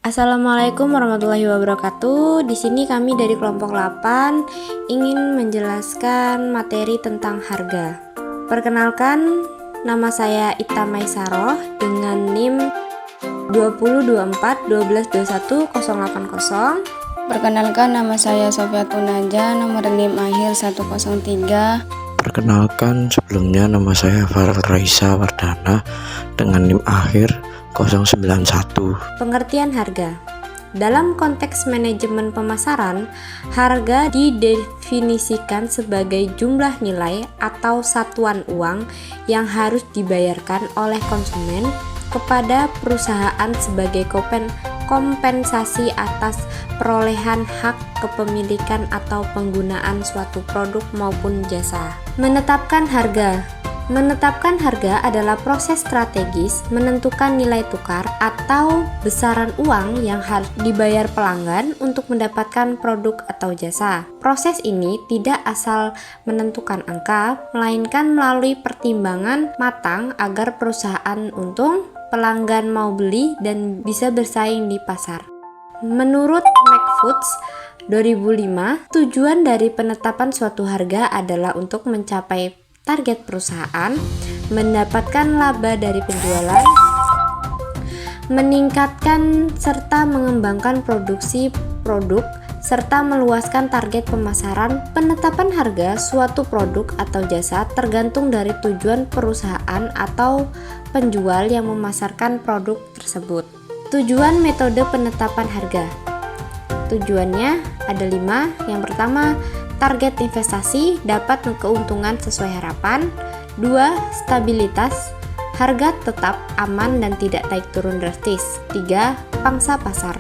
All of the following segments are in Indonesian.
Assalamualaikum warahmatullahi wabarakatuh. Di sini kami dari kelompok 8 ingin menjelaskan materi tentang harga. Perkenalkan, nama saya Ita Maisaroh dengan NIM 2024122180. Perkenalkan, nama saya Sofiatun Naja, nomor NIM akhir 103. Perkenalkan, sebelumnya nama saya Farel Raisa Wardana dengan NIM akhir 091. Pengertian harga. Dalam konteks manajemen pemasaran, harga didefinisikan sebagai jumlah nilai atau satuan uang yang harus dibayarkan oleh konsumen kepada perusahaan sebagai kompensasi atas perolehan hak kepemilikan atau penggunaan suatu produk maupun jasa. Menetapkan harga adalah proses strategis menentukan nilai tukar atau besaran uang yang harus dibayar pelanggan untuk mendapatkan produk atau jasa. Proses ini tidak asal menentukan angka, melainkan melalui pertimbangan matang agar perusahaan untung, pelanggan mau beli, dan bisa bersaing di pasar. Menurut McFoods 2005, tujuan dari penetapan suatu harga adalah untuk mencapai target perusahaan, mendapatkan laba dari penjualan, meningkatkan serta mengembangkan produksi produk, serta meluaskan target pemasaran. Penetapan harga suatu produk atau jasa tergantung dari tujuan perusahaan atau penjual yang memasarkan produk tersebut. Tujuan metode penetapan harga. Tujuannya ada 5. Yang pertama, target investasi, dapat keuntungan sesuai harapan. 2. Stabilitas, harga tetap aman dan tidak naik turun drastis. 3. Pangsa pasar,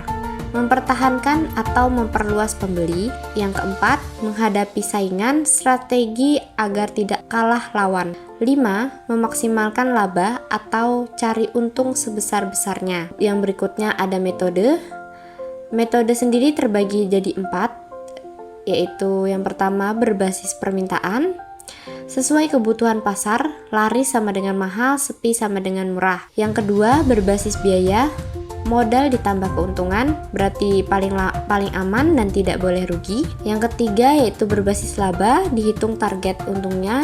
mempertahankan atau memperluas pembeli. Yang keempat, menghadapi saingan, strategi agar tidak kalah lawan. 5. Memaksimalkan laba atau cari untung sebesar-besarnya. Yang berikutnya ada metode. Metode sendiri terbagi jadi 4, yaitu yang pertama berbasis permintaan, sesuai kebutuhan pasar, laris sama dengan mahal, sepi sama dengan murah. Yang kedua berbasis biaya, modal ditambah keuntungan, berarti paling aman dan tidak boleh rugi. Yang ketiga yaitu berbasis laba, dihitung target untungnya,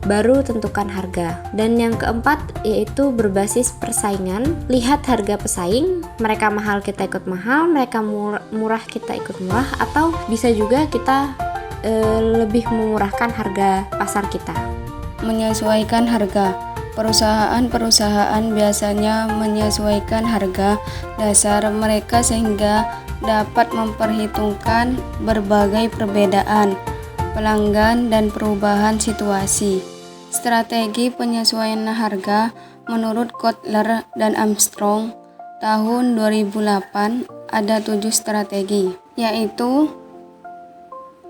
baru tentukan harga. Dan yang keempat yaitu berbasis persaingan, lihat harga pesaing, mereka mahal kita ikut mahal, mereka murah kita ikut murah, atau bisa juga kita lebih memurahkan harga pasar kita. Menyesuaikan harga. Perusahaan-perusahaan biasanya menyesuaikan harga dasar mereka sehingga dapat memperhitungkan berbagai perbedaan pelanggan dan perubahan situasi. Strategi penyesuaian harga menurut Kotler dan Armstrong tahun 2008 ada 7 strategi, yaitu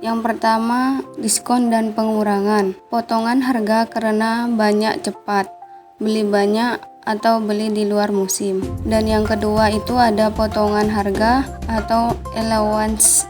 yang pertama, diskon dan pengurangan, potongan harga karena banyak cepat, beli banyak atau beli di luar musim. Dan yang kedua itu ada potongan harga atau allowance,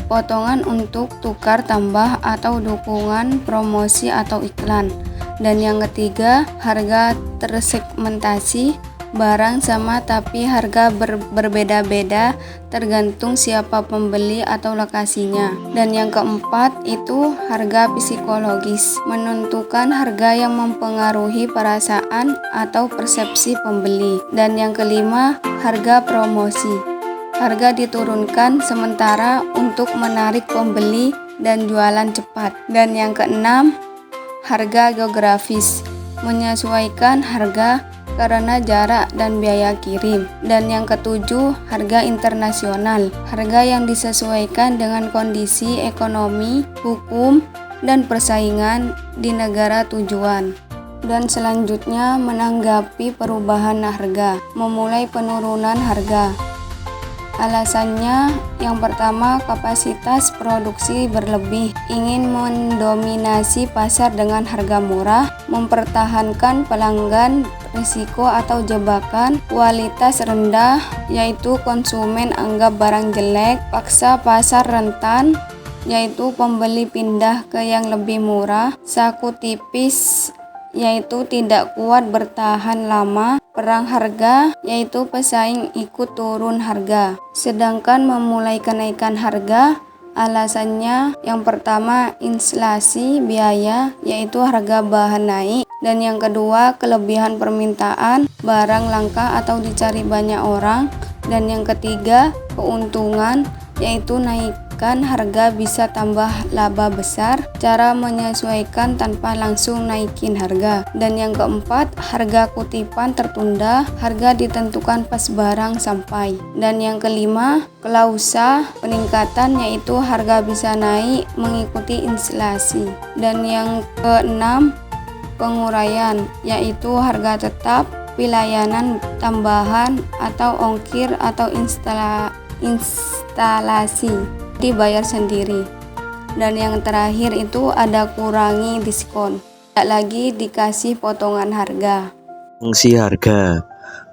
potongan untuk tukar tambah atau dukungan promosi atau iklan. Dan yang ketiga, harga tersegmentasi, barang sama tapi harga berbeda-beda tergantung siapa pembeli atau lokasinya. Dan yang keempat itu harga psikologis, menentukan harga yang mempengaruhi perasaan atau persepsi pembeli. Dan yang kelima, harga promosi, harga diturunkan sementara untuk menarik pembeli dan jualan cepat. Dan yang keenam, harga geografis, menyesuaikan harga karena jarak dan biaya kirim. Dan yang ketujuh, harga internasional, harga yang disesuaikan dengan kondisi ekonomi, hukum, dan persaingan di negara tujuan. Dan selanjutnya menanggapi perubahan harga, memulai penurunan harga. Alasannya, yang pertama, kapasitas produksi berlebih, ingin mendominasi pasar dengan harga murah, mempertahankan pelanggan, risiko atau jebakan, kualitas rendah, yaitu konsumen anggap barang jelek, paksa pasar rentan, yaitu pembeli pindah ke yang lebih murah, saku tipis, yaitu tidak kuat bertahan lama, perang harga, yaitu pesaing ikut turun harga. Sedangkan memulai kenaikan harga, alasannya yang pertama inflasi biaya, yaitu harga bahan naik. Dan yang kedua kelebihan permintaan, barang langka atau dicari banyak orang. Dan yang ketiga keuntungan, yaitu naikkan harga bisa tambah laba besar, cara menyesuaikan tanpa langsung naikin harga. Dan yang keempat, harga kutipan tertunda, harga ditentukan pas barang sampai. Dan yang kelima, klausa peningkatan, yaitu harga bisa naik mengikuti inflasi. Dan yang keenam, penguraian, yaitu harga tetap, pelayanan tambahan atau ongkir atau instalasi dibayar sendiri. Dan yang terakhir itu ada kurangi diskon, tidak lagi dikasih potongan harga. Fungsi harga.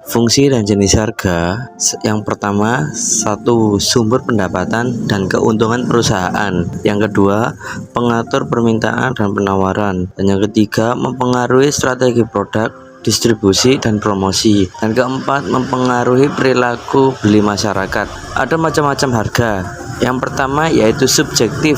Fungsi dan jenis harga. Yang pertama, satu, sumber pendapatan dan keuntungan perusahaan. Yang kedua, pengatur permintaan dan penawaran. Dan yang ketiga, mempengaruhi strategi produk, distribusi dan promosi. Dan keempat, mempengaruhi perilaku beli masyarakat. Ada macam-macam harga. Yang pertama yaitu subjektif,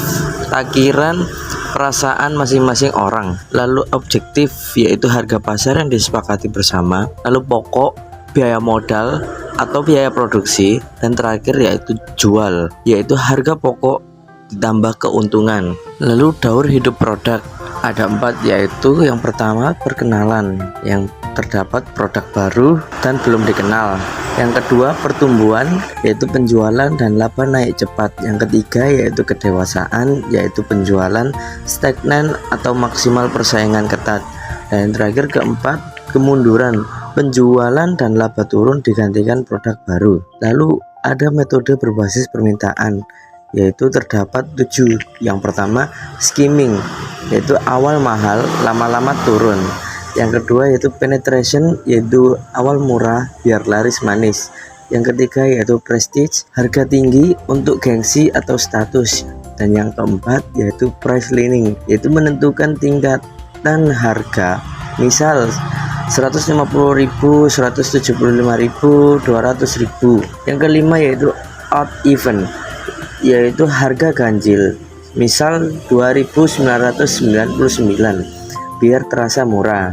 takiran perasaan masing-masing orang. Lalu objektif, yaitu harga pasar yang disepakati bersama. Lalu pokok, biaya modal atau biaya produksi. Dan terakhir yaitu jual, yaitu harga pokok ditambah keuntungan. Lalu daur hidup produk ada 4, yaitu yang pertama perkenalan, yang terdapat produk baru dan belum dikenal. Yang kedua pertumbuhan, yaitu penjualan dan laba naik cepat. Yang ketiga yaitu kedewasaan, yaitu penjualan stagnan atau maksimal persaingan ketat. Dan yang terakhir keempat kemunduran, penjualan dan laba turun digantikan produk baru. Lalu ada metode berbasis permintaan, yaitu terdapat 7. Yang pertama skimming, yaitu awal mahal lama-lama turun. Yang kedua yaitu penetration, yaitu awal murah biar laris manis. Yang ketiga yaitu prestige, harga tinggi untuk gengsi atau status. Dan yang keempat yaitu price lining, yaitu menentukan tingkatan harga, misal 150.000, 175.000, 200.000. Yang kelima yaitu odd even, yaitu harga ganjil, misal 2.999 biar terasa murah.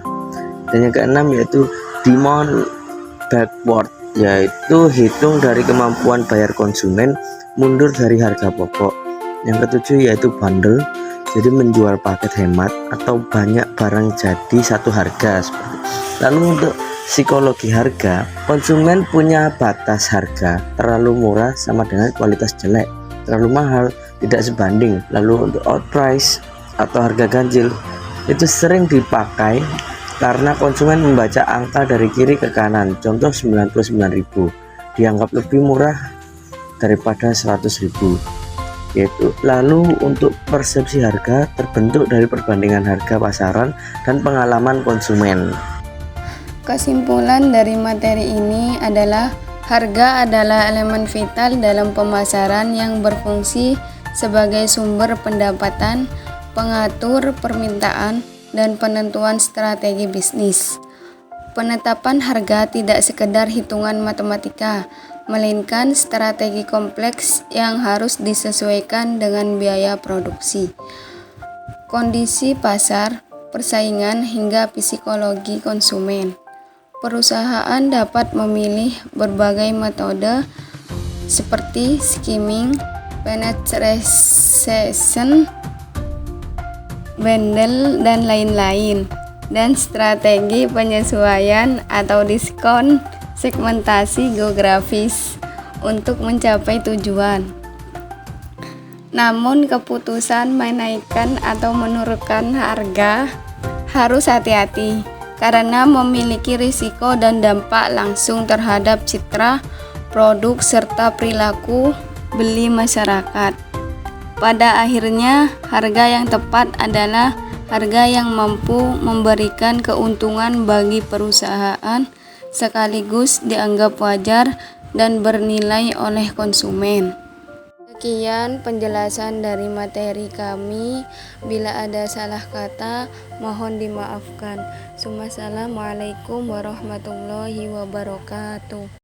Dan yang keenam yaitu demand backward, yaitu hitung dari kemampuan bayar konsumen mundur dari harga pokok. Yang ketujuh yaitu bundle, jadi menjual paket hemat atau banyak barang jadi satu harga. Lalu untuk psikologi harga, konsumen punya batas harga, terlalu murah sama dengan kualitas jelek, terlalu mahal tidak sebanding. Lalu untuk outprice atau harga ganjil, itu sering dipakai karena konsumen membaca angka dari kiri ke kanan. Contoh 99.000 dianggap lebih murah daripada 100.000, yaitu. Lalu untuk persepsi harga terbentuk dari perbandingan harga pasaran dan pengalaman konsumen. Kesimpulan dari materi ini adalah harga adalah elemen vital dalam pemasaran yang berfungsi sebagai sumber pendapatan, pengatur permintaan, dan penentuan strategi bisnis. Penetapan harga tidak sekedar hitungan matematika, melainkan strategi kompleks yang harus disesuaikan dengan biaya produksi, kondisi pasar, persaingan, hingga psikologi konsumen. Perusahaan dapat memilih berbagai metode seperti skimming, penetration, bundle, dan lain-lain, dan strategi penyesuaian atau diskon, segmentasi geografis untuk mencapai tujuan. Namun keputusan menaikkan atau menurunkan harga harus hati-hati karena memiliki risiko dan dampak langsung terhadap citra produk serta perilaku beli masyarakat. Pada akhirnya, harga yang tepat adalah harga yang mampu memberikan keuntungan bagi perusahaan sekaligus dianggap wajar dan bernilai oleh konsumen. Sekian penjelasan dari materi kami. Bila ada salah kata, mohon dimaafkan. Assalamualaikum warahmatullahi wabarakatuh.